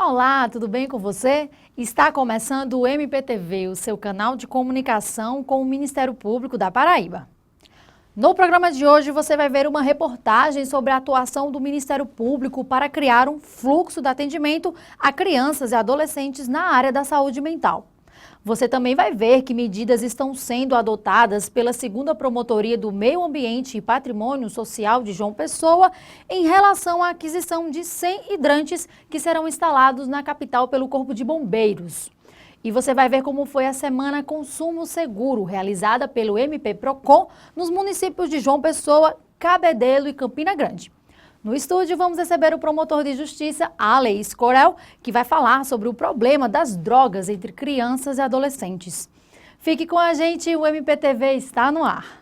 Olá, tudo bem com você? Está começando o MPTV, o seu canal de comunicação com o Ministério Público da Paraíba. No programa de hoje você vai ver uma reportagem sobre a atuação do Ministério Público para criar um fluxo de atendimento a crianças e adolescentes na área da saúde mental. Você também vai ver que medidas estão sendo adotadas pela 2ª Promotoria do Meio Ambiente e Patrimônio Social de João Pessoa em relação à aquisição de 100 hidrantes que serão instalados na capital pelo Corpo de Bombeiros. E você vai ver como foi a Semana Consumo Seguro, realizada pelo MP Procon nos municípios de João Pessoa, Cabedelo e Campina Grande. No estúdio, vamos receber o promotor de justiça, Alex Corel, que vai falar sobre o problema das drogas entre crianças e adolescentes. Fique com a gente, o MPTV está no ar.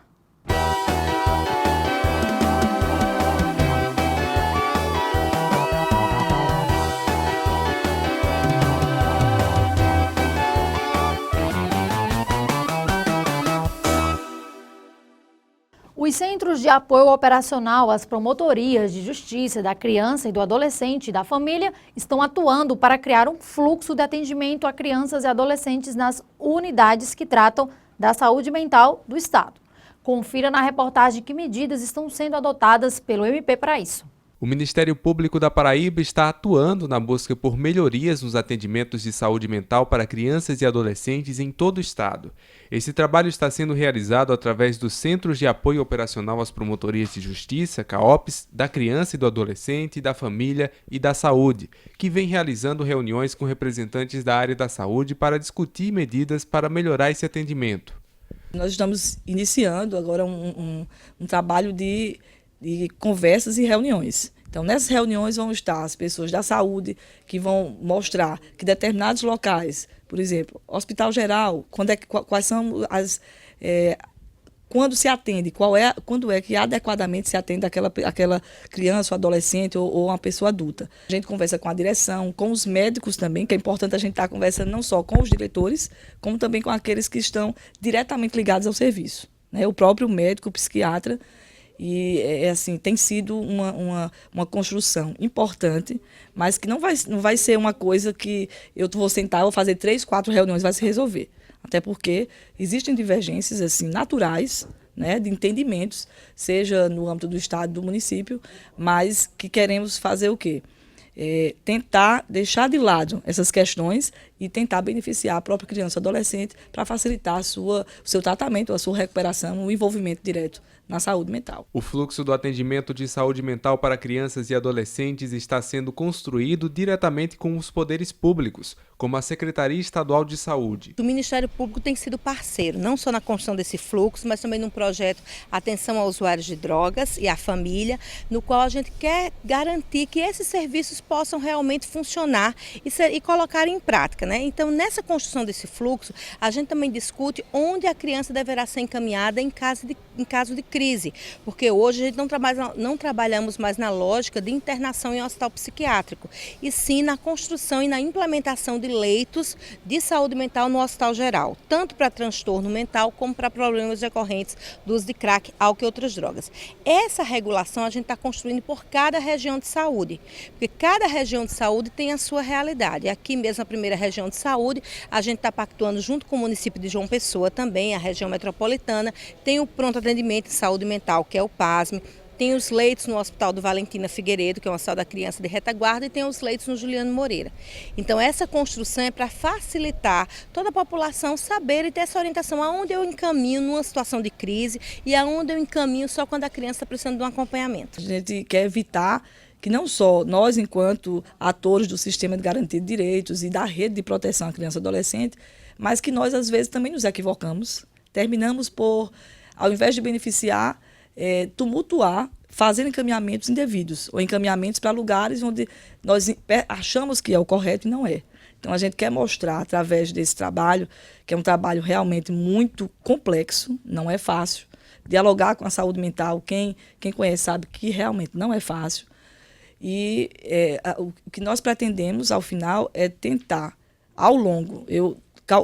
Os Centros de Apoio Operacional às Promotorias de Justiça da Criança e do Adolescente e da Família estão atuando para criar um fluxo de atendimento a crianças e adolescentes nas unidades que tratam da saúde mental do Estado. Confira na reportagem que medidas estão sendo adotadas pelo MP para isso. O Ministério Público da Paraíba está atuando na busca por melhorias nos atendimentos de saúde mental para crianças e adolescentes em todo o estado. Esse trabalho está sendo realizado através dos Centros de Apoio Operacional às Promotorias de Justiça, CAOPs, da Criança e do Adolescente, da Família e da Saúde, que vem realizando reuniões com representantes da área da saúde para discutir medidas para melhorar esse atendimento. Nós estamos iniciando agora um trabalho de conversas e reuniões. Então, nessas reuniões vão estar as pessoas da saúde que vão mostrar que determinados locais, por exemplo, Hospital Geral, quais são as... quando se atende, quando é que adequadamente se atende aquela criança ou adolescente ou uma pessoa adulta. A gente conversa com a direção, com os médicos também, que é importante a gente estar conversando não só com os diretores, como também com aqueles que estão diretamente ligados ao serviço, né? O próprio médico, o psiquiatra. E assim, tem sido uma construção importante, mas que não vai ser uma coisa que eu vou sentar, vou fazer 3, 4 reuniões, vai se resolver. Até porque existem divergências assim, naturais, né, de entendimentos, seja no âmbito do Estado, do município, mas que queremos fazer o quê? Tentar deixar de lado essas questões e tentar beneficiar a própria criança ou adolescente para facilitar o seu tratamento, a sua recuperação, o envolvimento direto na saúde mental. O fluxo do atendimento de saúde mental para crianças e adolescentes está sendo construído diretamente com os poderes públicos, como a Secretaria Estadual de Saúde. O Ministério Público tem sido parceiro, não só na construção desse fluxo, mas também num projeto Atenção a Usuários de Drogas e à Família, no qual a gente quer garantir que esses serviços possam realmente funcionar e colocar em prática, né? Então, nessa construção desse fluxo, a gente também discute onde a criança deverá ser encaminhada em caso de crise, porque hoje a gente não trabalhamos mais na lógica de internação em hospital psiquiátrico, e sim na construção e na implementação de leitos de saúde mental no hospital geral, tanto para transtorno mental como para problemas decorrentes do uso de crack, álcool e outras drogas. Essa regulação a gente está construindo por cada região de saúde, porque cada região de saúde tem a sua realidade. Aqui mesmo, a primeira região de saúde, a gente está pactuando junto com o município de João Pessoa também, a região metropolitana, tem o pronto atendimento de saúde mental, que é o PASME, tem os leitos no Hospital do Valentina Figueiredo, que é o Hospital da Criança de retaguarda, e tem os leitos no Juliano Moreira. Então, essa construção é para facilitar toda a população saber e ter essa orientação aonde eu encaminho numa situação de crise e aonde eu encaminho só quando a criança está precisando de um acompanhamento. A gente quer evitar que não só nós, enquanto atores do sistema de garantia de direitos e da rede de proteção à criança e adolescente, mas que nós, às vezes, também nos equivocamos. Terminamos por, ao invés de beneficiar, tumultuar, fazer encaminhamentos indevidos ou encaminhamentos para lugares onde nós achamos que é o correto e não é. Então, a gente quer mostrar, através desse trabalho, que é um trabalho realmente muito complexo, não é fácil, dialogar com a saúde mental, quem conhece sabe que realmente não é fácil. E o que nós pretendemos, ao final, é tentar, ao longo,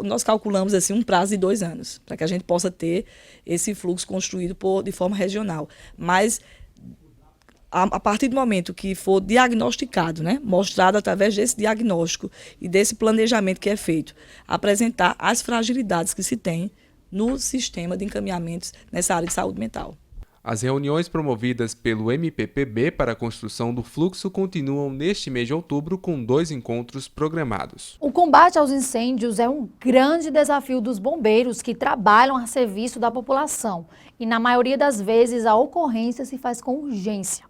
nós calculamos assim, um prazo de 2 anos, para que a gente possa ter esse fluxo construído de forma regional. Mas a partir do momento que for diagnosticado, né, mostrado através desse diagnóstico e desse planejamento que é feito, apresentar as fragilidades que se tem no sistema de encaminhamentos nessa área de saúde mental. As reuniões promovidas pelo MPPB para a construção do fluxo continuam neste mês de outubro com 2 encontros programados. O combate aos incêndios é um grande desafio dos bombeiros que trabalham a serviço da população e, na maioria das vezes, a ocorrência se faz com urgência.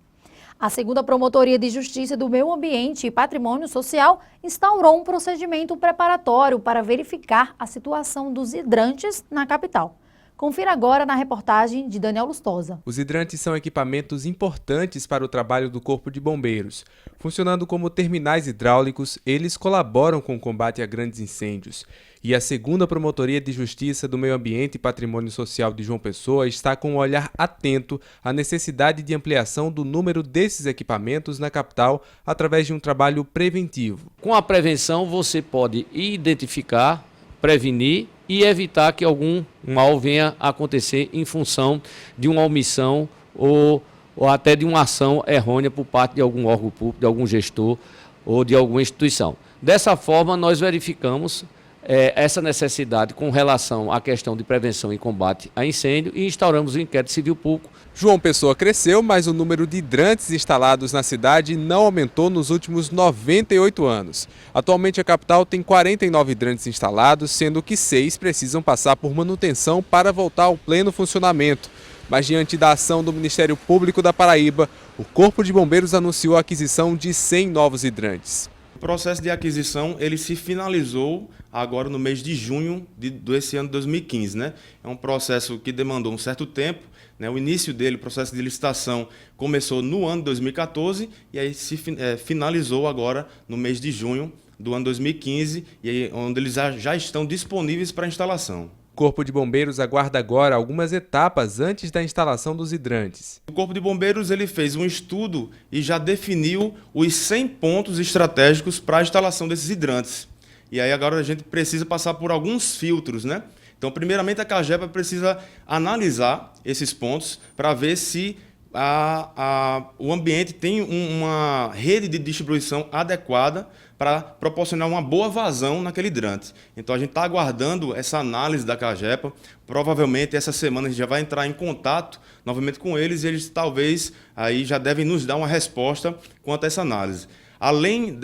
A 2ª Promotoria de Justiça do Meio Ambiente e Patrimônio Social instaurou um procedimento preparatório para verificar a situação dos hidrantes na capital. Confira agora na reportagem de Daniel Lustosa. Os hidrantes são equipamentos importantes para o trabalho do Corpo de Bombeiros. Funcionando como terminais hidráulicos, eles colaboram com o combate a grandes incêndios. E a 2ª Promotoria de Justiça do Meio Ambiente e Patrimônio Social de João Pessoa está com um olhar atento à necessidade de ampliação do número desses equipamentos na capital através de um trabalho preventivo. Com a prevenção, você pode identificar, prevenir e evitar que algum mal venha a acontecer em função de uma omissão ou até de uma ação errônea por parte de algum órgão público, de algum gestor ou de alguma instituição. Dessa forma, nós verificamos essa necessidade com relação à questão de prevenção e combate a incêndio e instauramos o inquérito civil público. João Pessoa cresceu, mas o número de hidrantes instalados na cidade não aumentou nos últimos 98 anos. Atualmente a capital tem 49 hidrantes instalados, sendo que 6 precisam passar por manutenção para voltar ao pleno funcionamento. Mas diante da ação do Ministério Público da Paraíba, o Corpo de Bombeiros anunciou a aquisição de 100 novos hidrantes. O processo de aquisição ele se finalizou agora no mês de junho desse ano de 2015. Né? É um processo que demandou um certo tempo. Né? O início dele, o processo de licitação, começou no ano de 2014 e aí se finalizou agora no mês de junho do ano 2015, e aí, onde eles já estão disponíveis para instalação. O Corpo de Bombeiros aguarda agora algumas etapas antes da instalação dos hidrantes. O Corpo de Bombeiros ele fez um estudo e já definiu os 100 pontos estratégicos para a instalação desses hidrantes. E aí agora a gente precisa passar por alguns filtros, né? Então, primeiramente, a CAGEPA precisa analisar esses pontos para ver se o ambiente tem uma rede de distribuição adequada para proporcionar uma boa vazão naquele hidrante. Então, a gente está aguardando essa análise da CAGEPA. Provavelmente, essa semana, a gente já vai entrar em contato novamente com eles e eles talvez aí já devem nos dar uma resposta quanto a essa análise. Além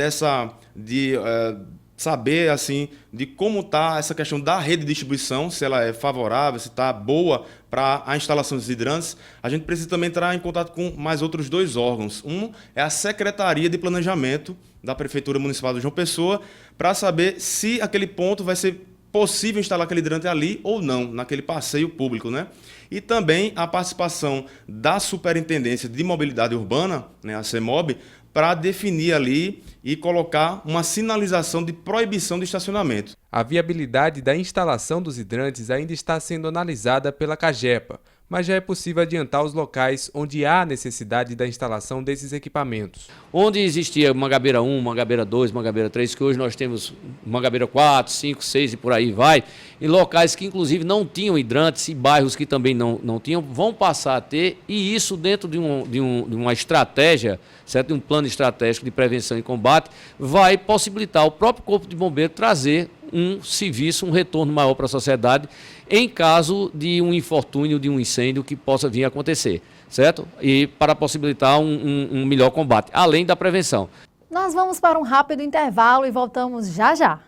saber assim de como está essa questão da rede de distribuição, se ela é favorável, se está boa para a instalação dos hidrantes, a gente precisa também entrar em contato com mais outros 2 órgãos. Um é a Secretaria de Planejamento da Prefeitura Municipal de João Pessoa, para saber se aquele ponto vai ser possível instalar aquele hidrante ali ou não, naquele passeio público, né? E também a participação da Superintendência de Mobilidade Urbana, né, a CEMOB, para definir ali e colocar uma sinalização de proibição de estacionamento. A viabilidade da instalação dos hidrantes ainda está sendo analisada pela CAGEPA, mas já é possível adiantar os locais onde há necessidade da instalação desses equipamentos. Onde existia Mangabeira 1, Mangabeira 2, Mangabeira 3, que hoje nós temos Mangabeira 4, 5, 6 e por aí vai, e locais que inclusive não tinham hidrantes e bairros que também não tinham, vão passar a ter, e isso dentro de uma estratégia, certo? De um plano estratégico de prevenção e combate, vai possibilitar o próprio Corpo de Bombeiros trazer um serviço, um retorno maior para a sociedade em caso de um infortúnio, de um incêndio que possa vir a acontecer, certo? E para possibilitar um melhor combate, além da prevenção. Nós vamos para um rápido intervalo e voltamos já já.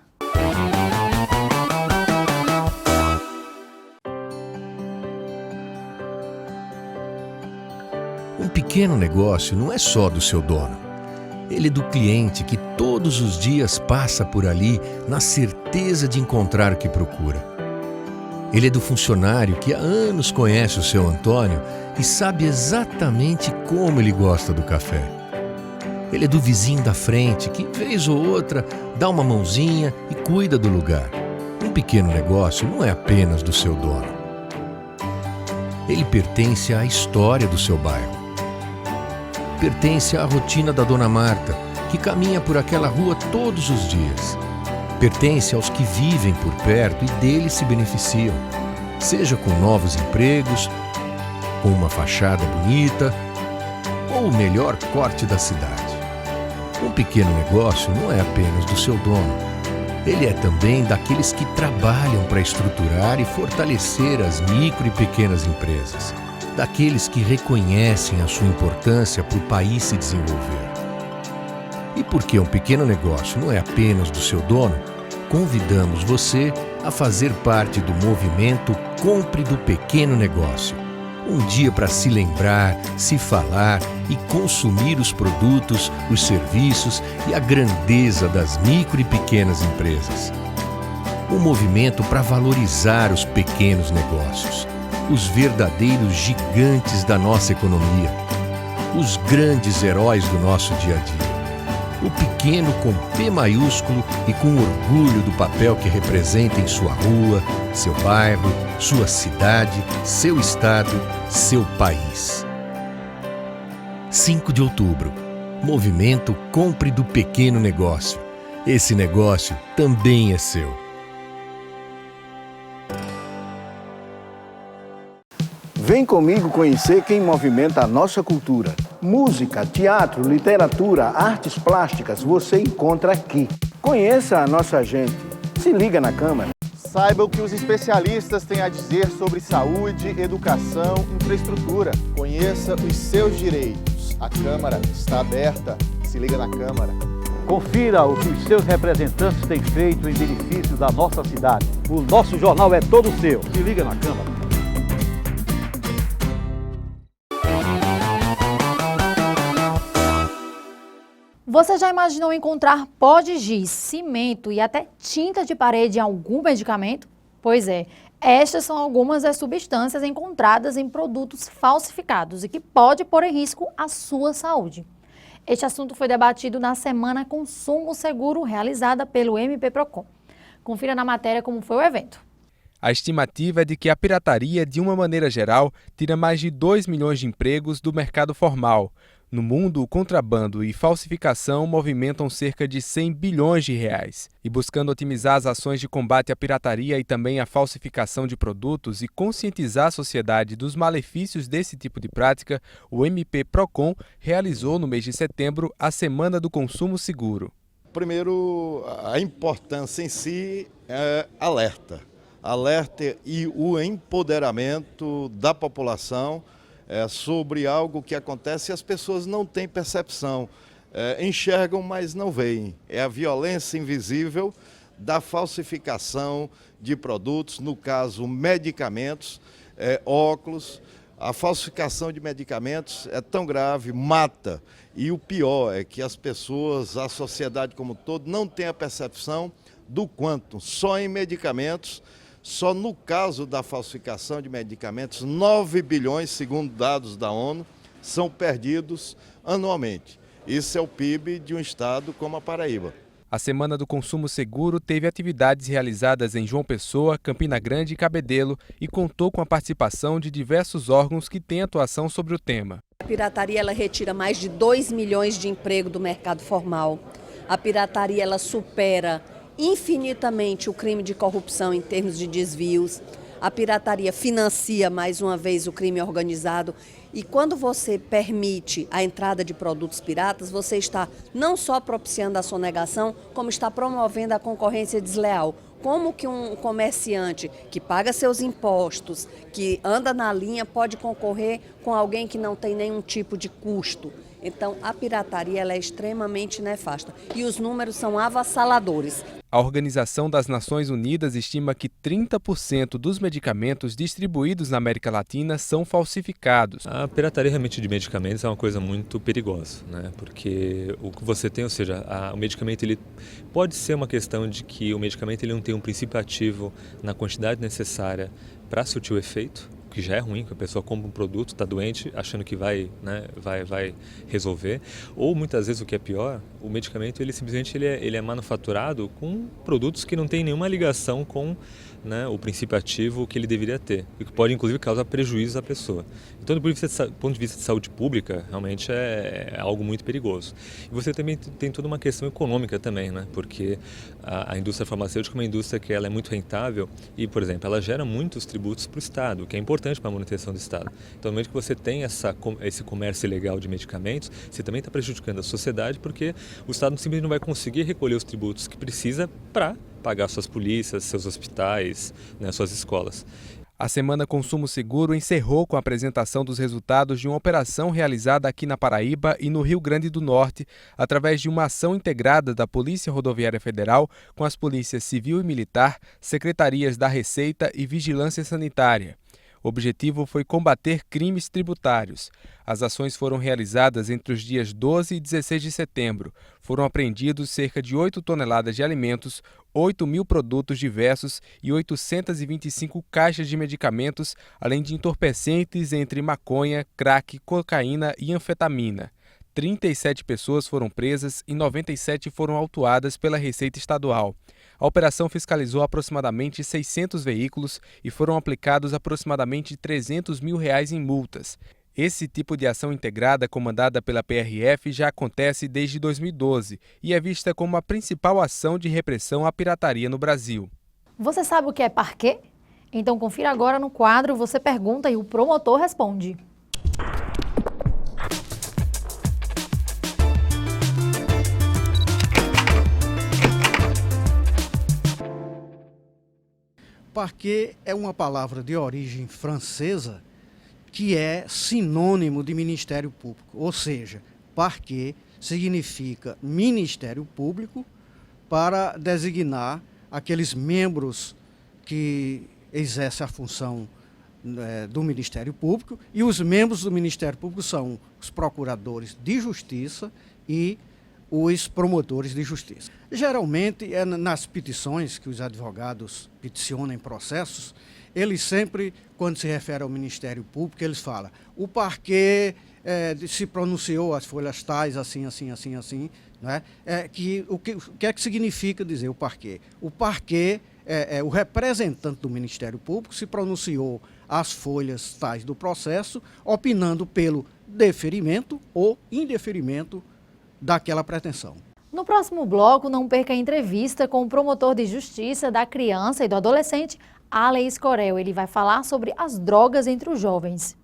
Um pequeno negócio não é só do seu dono. Ele é do cliente que todos os dias passa por ali na certeza de encontrar o que procura. Ele é do funcionário que há anos conhece o seu Antônio e sabe exatamente como ele gosta do café. Ele é do vizinho da frente que, vez ou outra, dá uma mãozinha e cuida do lugar. Um pequeno negócio não é apenas do seu dono. Ele pertence à história do seu bairro. Pertence à rotina da Dona Marta, que caminha por aquela rua todos os dias. Pertence aos que vivem por perto e dele se beneficiam, seja com novos empregos, com uma fachada bonita ou ou o melhor corte da cidade. Um pequeno negócio não é apenas do seu dono. Ele é também daqueles que trabalham para estruturar e fortalecer as micro e pequenas empresas. Daqueles que reconhecem a sua importância para o país se desenvolver. E porque um pequeno negócio não é apenas do seu dono, convidamos você a fazer parte do movimento Compre do Pequeno Negócio. Um dia para se lembrar, se falar e consumir os produtos, os serviços e a grandeza das micro e pequenas empresas. Um movimento para valorizar os pequenos negócios, os verdadeiros gigantes da nossa economia, os grandes heróis do nosso dia a dia. O pequeno com P maiúsculo e com orgulho do papel que representa em sua rua, seu bairro, sua cidade, seu estado, seu país. 5 de outubro. Movimento Compre do Pequeno Negócio. Esse negócio também é seu. Vem comigo conhecer quem movimenta a nossa cultura. Música, teatro, literatura, artes plásticas, você encontra aqui. Conheça a nossa gente. Se liga na Câmara. Saiba o que os especialistas têm a dizer sobre saúde, educação, infraestrutura. Conheça os seus direitos. A Câmara está aberta. Se liga na Câmara. Confira o que os seus representantes têm feito em benefício da nossa cidade. O nosso jornal é todo seu. Se liga na Câmara. Você já imaginou encontrar pó de giz, cimento e até tinta de parede em algum medicamento? Pois é, estas são algumas das substâncias encontradas em produtos falsificados e que pode pôr em risco a sua saúde. Este assunto foi debatido na Semana Consumo Seguro, realizada pelo MP Procon. Confira na matéria como foi o evento. A estimativa é de que a pirataria, de uma maneira geral, tira mais de 2 milhões de empregos do mercado formal. No mundo, o contrabando e falsificação movimentam cerca de 100 bilhões de reais. E buscando otimizar as ações de combate à pirataria e também à falsificação de produtos e conscientizar a sociedade dos malefícios desse tipo de prática, o MP Procon realizou no mês de setembro a Semana do Consumo Seguro. Primeiro, a importância em si é alerta e o empoderamento da população sobre algo que acontece e as pessoas não têm percepção, enxergam, mas não veem. É a violência invisível da falsificação de produtos, no caso medicamentos, óculos. A falsificação de medicamentos é tão grave, mata. E o pior é que as pessoas, a sociedade como um todo, não tem a percepção do quanto só em medicamentos. Só no caso da falsificação de medicamentos, 9 bilhões, segundo dados da ONU, são perdidos anualmente. Isso é o PIB de um estado como a Paraíba. A Semana do Consumo Seguro teve atividades realizadas em João Pessoa, Campina Grande e Cabedelo e contou com a participação de diversos órgãos que têm atuação sobre o tema. A pirataria ela retira mais de 2 milhões de emprego do mercado formal. A pirataria ela supera infinitamente o crime de corrupção em termos de desvios. A pirataria financia, mais uma vez, o crime organizado. E quando você permite a entrada de produtos piratas, você está não só propiciando a sonegação, como está promovendo a concorrência desleal. Como que um comerciante que paga seus impostos, que anda na linha, pode concorrer com alguém que não tem nenhum tipo de custo? Então, a pirataria ela é extremamente nefasta e os números são avassaladores. A Organização das Nações Unidas estima que 30% dos medicamentos distribuídos na América Latina são falsificados. A pirataria realmente de medicamentos é uma coisa muito perigosa, né? Porque o que você tem, ou seja, o medicamento ele pode ser uma questão de que o medicamento ele não tem um princípio ativo na quantidade necessária para surtir o efeito, que já é ruim, que a pessoa compra um produto, está doente, achando que vai resolver. Ou muitas vezes o que é pior, o medicamento ele simplesmente ele é manufaturado com produtos que não têm nenhuma ligação com, né, o princípio ativo que ele deveria ter, e que pode inclusive causar prejuízo à pessoa. Então, do ponto de vista de saúde pública, realmente é algo muito perigoso. E você também tem toda uma questão econômica também, né? Porque a indústria farmacêutica é uma indústria que ela é muito rentável e, por exemplo, ela gera muitos tributos para o Estado, o que é importante para a manutenção do Estado. Então, no momento que você tem esse comércio ilegal de medicamentos, você também está prejudicando a sociedade, porque o Estado simplesmente não vai conseguir recolher os tributos que precisa para pagar suas polícias, seus hospitais, né, suas escolas. A Semana Consumo Seguro encerrou com a apresentação dos resultados de uma operação realizada aqui na Paraíba e no Rio Grande do Norte, através de uma ação integrada da Polícia Rodoviária Federal com as polícias civil e militar, secretarias da Receita e Vigilância Sanitária. O objetivo foi combater crimes tributários. As ações foram realizadas entre os dias 12 e 16 de setembro. Foram apreendidos cerca de 8 toneladas de alimentos, 8.000 produtos diversos e 825 caixas de medicamentos, além de entorpecentes entre maconha, crack, cocaína e anfetamina. 37 pessoas foram presas e 97 foram autuadas pela Receita Estadual. A operação fiscalizou aproximadamente 600 veículos e foram aplicados aproximadamente R$300 mil em multas. Esse tipo de ação integrada comandada pela PRF já acontece desde 2012 e é vista como a principal ação de repressão à pirataria no Brasil. Você sabe o que é parquê? Então confira agora no quadro Você Pergunta e o promotor responde. Parquet é uma palavra de origem francesa que é sinônimo de Ministério Público, ou seja, parquet significa Ministério Público para designar aqueles membros que exercem a função do Ministério Público, e os membros do Ministério Público são os procuradores de justiça e os promotores de justiça. Geralmente, nas petições que os advogados peticionam em processos, eles sempre, quando se refere ao Ministério Público, eles falam: o parquet se pronunciou as folhas tais, assim, né? O que é que significa dizer o parquet? O parquet o representante do Ministério Público se pronunciou as folhas tais do processo, opinando pelo deferimento ou indeferimento daquela pretensão. No próximo bloco, não perca a entrevista com o promotor de justiça da criança e do adolescente, Alex Corel. Ele vai falar sobre as drogas entre os jovens.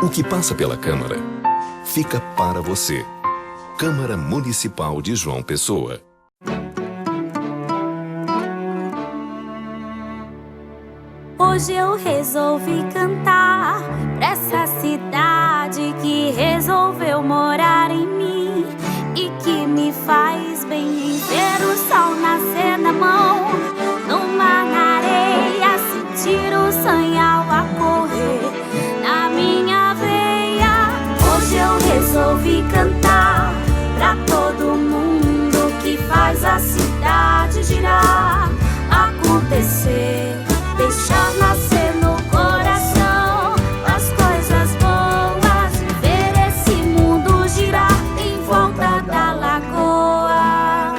O que passa pela Câmara fica para você. Câmara Municipal de João Pessoa. Hoje eu resolvi cantar pra essa cidade que resolveu morar em mim e que me faz bem ver o sol nascer na mão, no mar, na areia, sentir o sanhal a correr na minha veia. Hoje eu resolvi cantar pra todo mundo que faz a cidade girar, acontecer, deixar nascer no coração as coisas boas, ver esse mundo girar em volta da lagoa.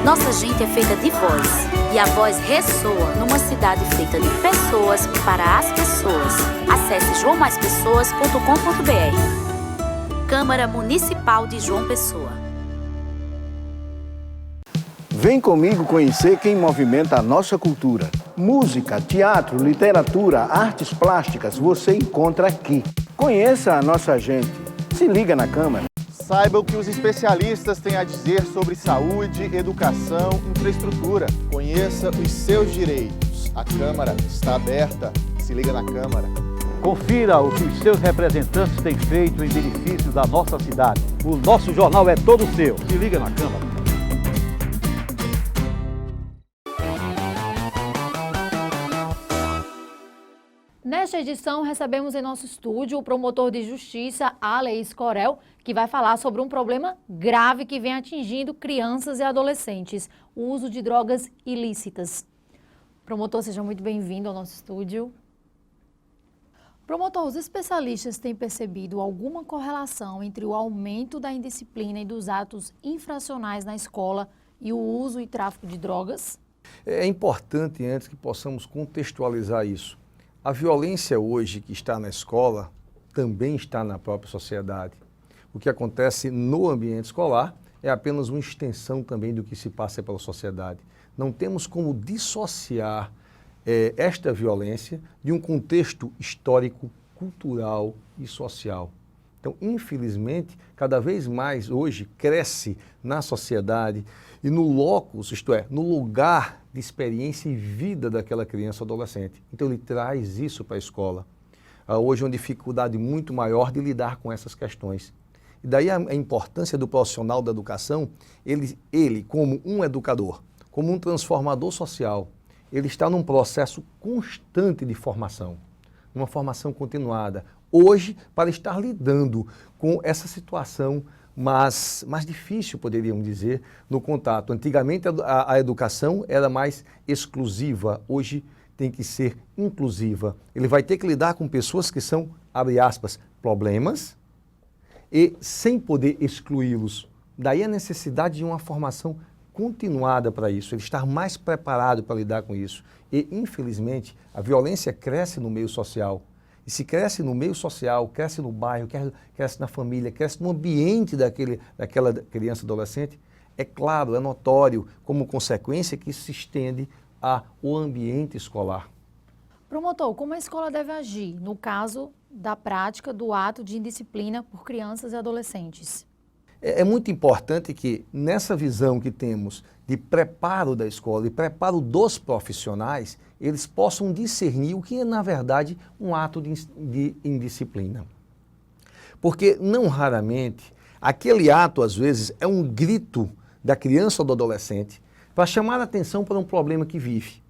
Nossa gente é feita de voz e a voz ressoa numa cidade feita de pessoas para as pessoas. Acesse joamaspessoas.com.br. Câmara Municipal de João Pessoa. Vem comigo conhecer quem movimenta a nossa cultura. Música, teatro, literatura, artes plásticas, você encontra aqui. Conheça a nossa gente. Se liga na Câmara. Saiba o que os especialistas têm a dizer sobre saúde, educação, infraestrutura. Conheça os seus direitos. A Câmara está aberta. Se liga na Câmara. Confira o que os seus representantes têm feito em benefício da nossa cidade. O nosso jornal é todo seu. Se liga na Câmara. Nesta edição, recebemos em nosso estúdio o promotor de justiça, Aleis Corel, que vai falar sobre um problema grave que vem atingindo crianças e adolescentes, o uso de drogas ilícitas. Promotor, seja muito bem-vindo ao nosso estúdio. Promotor, os especialistas têm percebido alguma correlação entre o aumento da indisciplina e dos atos infracionais na escola e o uso e tráfico de drogas? É importante, antes, que possamos contextualizar isso. A violência hoje que está na escola também está na própria sociedade. O que acontece no ambiente escolar é apenas uma extensão também do que se passa pela sociedade. Não temos como dissociar esta violência de um contexto histórico, cultural e social. Então, infelizmente, cada vez mais hoje cresce na sociedade e no locus, isto é, no lugar de experiência e vida daquela criança ou adolescente. Então, ele traz isso para a escola. Hoje é uma dificuldade muito maior de lidar com essas questões. E daí a importância do profissional da educação, ele como um educador, como um transformador social, ele está num processo constante de formação, uma formação continuada. Hoje, para estar lidando com essa situação mais difícil, poderíamos dizer, no contato. Antigamente a educação era mais exclusiva, hoje tem que ser inclusiva. Ele vai ter que lidar com pessoas que são, abre aspas, problemas e sem poder excluí-los. Daí a necessidade de uma formação continuada para isso, ele estar mais preparado para lidar com isso. E, infelizmente, a violência cresce no meio social. E se cresce no meio social, cresce no bairro, cresce na família, cresce no ambiente daquela criança e adolescente, é claro, é notório, como consequência que isso se estende ao ambiente escolar. Promotor, como a escola deve agir no caso da prática do ato de indisciplina por crianças e adolescentes? É muito importante que, nessa visão que temos de preparo da escola e preparo dos profissionais, eles possam discernir o que é, na verdade, um ato de indisciplina. Porque, não raramente, aquele ato, às vezes, é um grito da criança ou do adolescente para chamar a atenção para um problema que vive.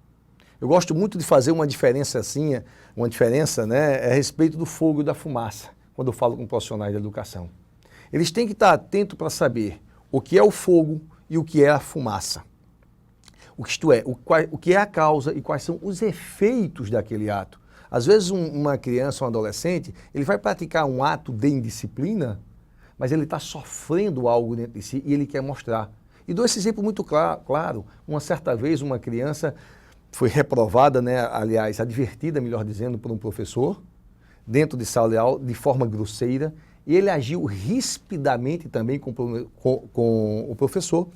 Eu gosto muito de fazer uma diferença a respeito do fogo e da fumaça, quando eu falo com profissionais da educação. Eles têm que estar atentos para saber o que é o fogo e o que é a fumaça. Isto é, o que é a causa e quais são os efeitos daquele ato. Às vezes uma criança ou um adolescente, ele vai praticar um ato de indisciplina, mas ele está sofrendo algo dentro de si e ele quer mostrar. E dou esse exemplo muito claro. Uma certa vez uma criança foi reprovada, aliás, advertida, melhor dizendo, por um professor, dentro de sala de aula, de forma grosseira. E ele agiu rispidamente também com o professor,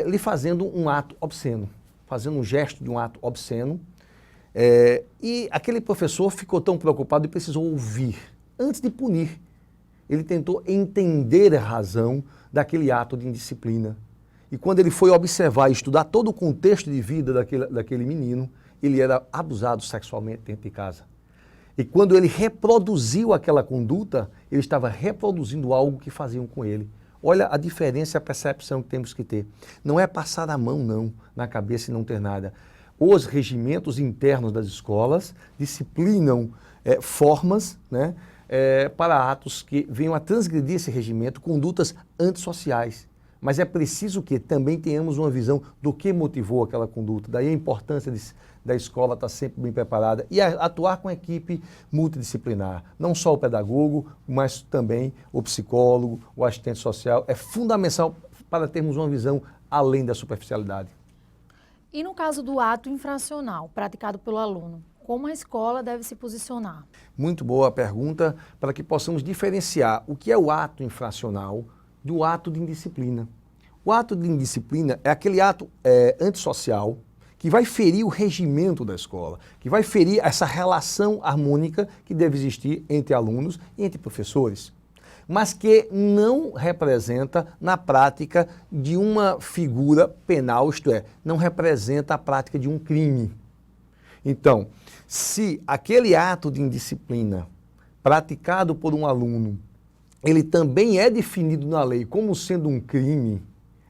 lhe fazendo um ato obsceno, fazendo um gesto de um ato obsceno. E aquele professor ficou tão preocupado e precisou ouvir, antes de punir. Ele tentou entender a razão daquele ato de indisciplina. E quando ele foi observar e estudar todo o contexto de vida daquele menino, ele era abusado sexualmente dentro de casa. E quando ele reproduziu aquela conduta, ele estava reproduzindo algo que faziam com ele. Olha a diferença e a percepção que temos que ter. Não é passar a mão, não, na cabeça e não ter nada. Os regimentos internos das escolas disciplinam formas, para atos que venham a transgredir esse regimento, condutas antissociais. Mas é preciso que também tenhamos uma visão do que motivou aquela conduta. Daí a importância da escola estar sempre bem preparada e atuar com a equipe multidisciplinar. Não só o pedagogo, mas também o psicólogo, o assistente social. É fundamental para termos uma visão além da superficialidade. E no caso do ato infracional praticado pelo aluno, como a escola deve se posicionar? Muito boa a pergunta, para que possamos diferenciar o que é o ato infracional do ato de indisciplina. O ato de indisciplina é aquele ato antissocial que vai ferir o regimento da escola, que vai ferir essa relação harmônica que deve existir entre alunos e entre professores, mas que não representa na prática de uma figura penal, isto é, não representa a prática de um crime. Então, se aquele ato de indisciplina praticado por um aluno ele também é definido na lei como sendo um crime,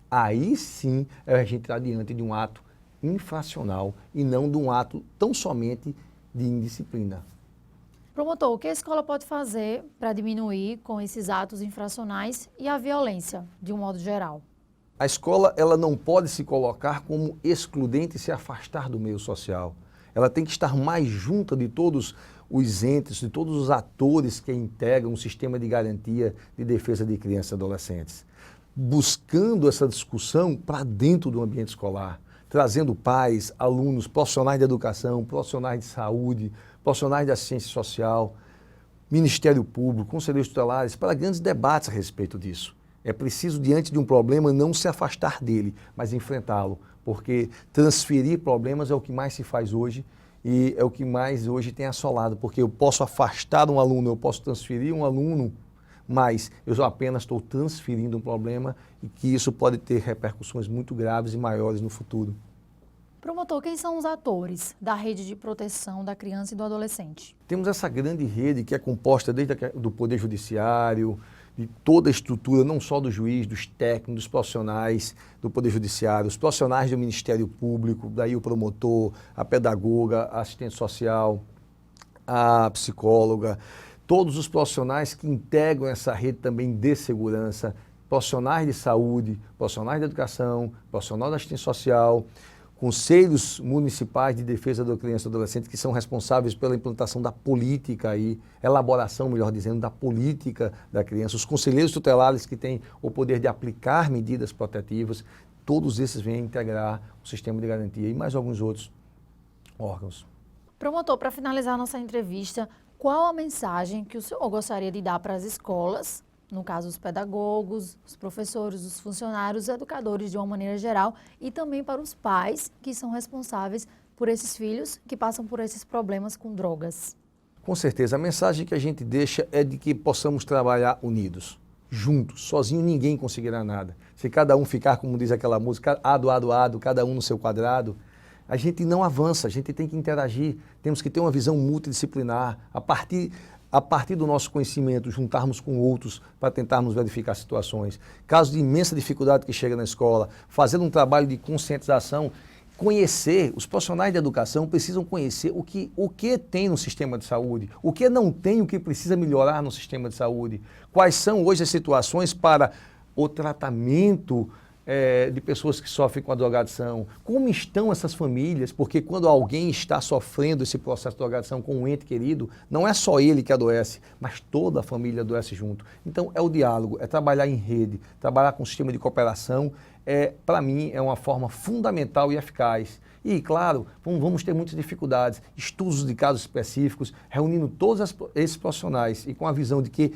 aí sim a gente está diante de um ato infracional e não de um ato tão somente de indisciplina. Promotor, o que a escola pode fazer para diminuir com esses atos infracionais e a violência, de um modo geral? A escola ela não pode se colocar como excludente e se afastar do meio social. Ela tem que estar mais junta de todos os entes, de todos os atores que integram o sistema de garantia de defesa de crianças e adolescentes, buscando essa discussão para dentro do ambiente escolar, trazendo pais, alunos, profissionais de educação, profissionais de saúde, profissionais de assistência social, Ministério Público, conselheiros tutelares, para grandes debates a respeito disso. É preciso, diante de um problema, não se afastar dele, mas enfrentá-lo, porque transferir problemas é o que mais se faz hoje e é o que mais hoje tem assolado, porque eu posso afastar um aluno, eu posso transferir um aluno, mas eu apenas estou transferindo um problema e que isso pode ter repercussões muito graves e maiores no futuro. Promotor, quem são os atores da rede de proteção da criança e do adolescente? Temos essa grande rede que é composta desde do Poder Judiciário, de toda a estrutura, não só do juiz, dos técnicos, dos profissionais do Poder Judiciário, os profissionais do Ministério Público, daí o promotor, a pedagoga, a assistente social, a psicóloga, todos os profissionais que integram essa rede também de segurança, profissionais de saúde, profissionais de educação, profissionais da assistência social, conselhos municipais de defesa da criança e do adolescente que são responsáveis pela implantação da política aí, elaboração, melhor dizendo, da política da criança, os conselheiros tutelares que têm o poder de aplicar medidas protetivas, todos esses vêm integrar o sistema de garantia e mais alguns outros órgãos. Promotor, para finalizar nossa entrevista, qual a mensagem que o senhor gostaria de dar para as escolas, no caso os pedagogos, os professores, os funcionários, os educadores de uma maneira geral e também para os pais que são responsáveis por esses filhos que passam por esses problemas com drogas? Com certeza, a mensagem que a gente deixa é de que possamos trabalhar unidos, juntos, sozinho ninguém conseguirá nada. Se cada um ficar, como diz aquela música, ado, cada um no seu quadrado, a gente não avança, a gente tem que interagir, temos que ter uma visão multidisciplinar, a partir do nosso conhecimento, juntarmos com outros para tentarmos verificar situações. Casos de imensa dificuldade que chega na escola, fazendo um trabalho de conscientização, conhecer, os profissionais de educação precisam conhecer o que tem no sistema de saúde, o que não tem, o que precisa melhorar no sistema de saúde, quais são hoje as situações para o tratamento de pessoas que sofrem com a drogadição, como estão essas famílias, porque quando alguém está sofrendo esse processo de drogadição com um ente querido, não é só ele que adoece, mas toda a família adoece junto. Então é o diálogo, é trabalhar em rede, trabalhar com um sistema de cooperação, para mim é uma forma fundamental e eficaz. E, claro, vamos ter muitas dificuldades, estudos de casos específicos, reunindo todos esses profissionais e com a visão de que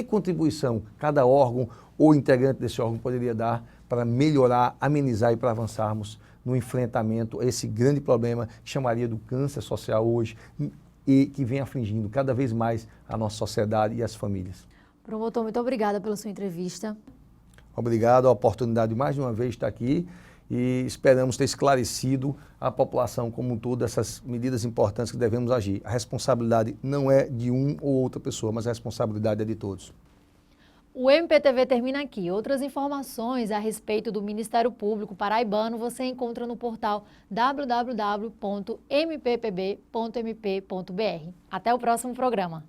contribuição cada órgão ou integrante desse órgão poderia dar para melhorar, amenizar e para avançarmos no enfrentamento a esse grande problema que chamaria do câncer social hoje e que vem afligindo cada vez mais a nossa sociedade e as famílias. Promotor, muito obrigada pela sua entrevista. Obrigado, a oportunidade de mais uma vez estar aqui e esperamos ter esclarecido a população como um todo essas medidas importantes que devemos agir. A responsabilidade não é de um ou outra pessoa, mas a responsabilidade é de todos. O MPTV termina aqui. Outras informações a respeito do Ministério Público paraibano você encontra no portal www.mppb.mp.br. Até o próximo programa.